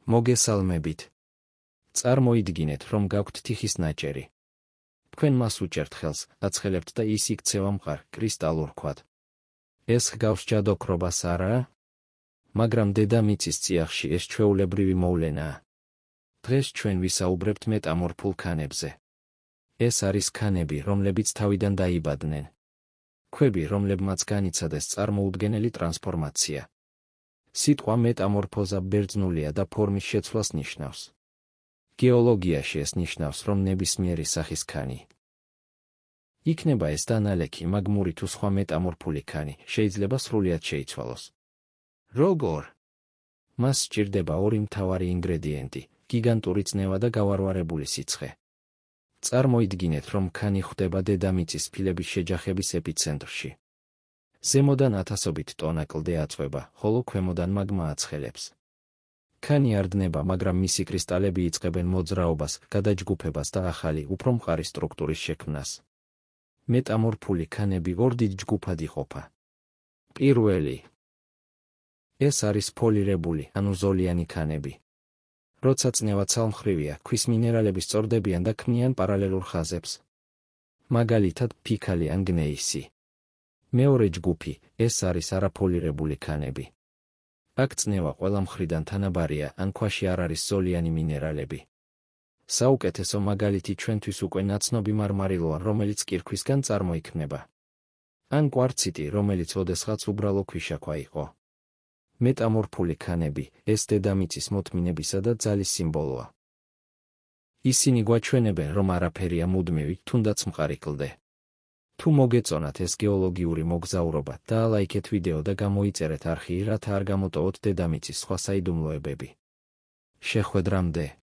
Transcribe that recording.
მოგესალმებით. წარმოიდგინეთ, რომ გაქვთ თიხის ნაჭერი. თქვენ მას უჭერთ ხელს, აცხელებთ და ის იქცევა მყარ, კრისტალურ ქვად. ეს ჰგავს ჯადოქრობას არაა? მაგრამ დედამიწის წიაღში ეს ჩვეულებრივი მოვლენაა. დღეს ჩვენ ვისაუბრებთ მეტამორფულ ქანებზე. ეს არის ქანები, რომლებიც თავიდან დაიბადნენ. ქვები, რომლებმაც განიცადეს წარმოუდგენელი ტრანსფორმაცია. სიტყვა მეტამორფოზა ბერძნულია და ფორმის შეცვლას ნიშნავს. გეოლოგიაში ეს ნიშნავს, რომ ნებისმიერი სახის ქანი იქნება ეს დანალექი, მაგმური თუ სხვა მეტამორფული ქანი, შეიძლება სრულიად შეიცვალოს. როგორ? მას სჭირდება ორი მთავარი ინგრედიენტი, გიგანტური წნევა და გავარვარებული სიცხე. წარმოიდგინეთ, რომ ქანი ხვდება დედამიწის ფილების შეჯახების ეპიცენტრში. ზემოდან ათასობით ტონა კლდე აწვება, ხოლო ქვემოდან მაგმა აცხელებს. ქანი არ დნება, მაგრამ მისი კრისტალები იწყებენ მოძრაობას, გადაჯგუფებას და ახალი, უფრო მყარი სტრუქტურის შექმნას. მეტამორფული ქანები ორ დიდ ჯგუფად იყოფა. პირველი. ეს არის ფოლირებული, ანუ ზოლიანი ქანები. როცა წნევა ცალმხრივია, ქვის მინერალები სწორდებიან და ქმნიან პარალელურ ხაზებს. მაგალითად, ფიქალი ან გნეისი. მეორე ჯგუფი, ეს არის არაფოლირებული ქანები. აქ წნევა ყველა მხრიდან თანაბარია, ან ქვაში არ არის ზოლიანი მინერალები. საუკეთესო მაგალითი ჩვენთვის უკვე ნაცნობი მარმარილოა, რომელიც კირქვისგან წარმოიქმნება. ან კვარციტი, რომელიც ოდესღაც უბრალო ქვიშაქვა იყო. მეტამორფული ქანები, ეს დედამიწის მოთმინებისა და ძალის სიმბოლოა. ისინი გვაჩვენებენ, რომ არაფერია მუდმივი, თუნდაც მყარი კლდე. თუ მოგეწონათ ეს გეოლოგიური მოგზაურობა, დაალაიქეთ ვიდეო და გამოიწერეთ არხი, რათა არ გამოტოვოთ დედამიწის სხვა საიდუმლოებები. შეხვედრამდე.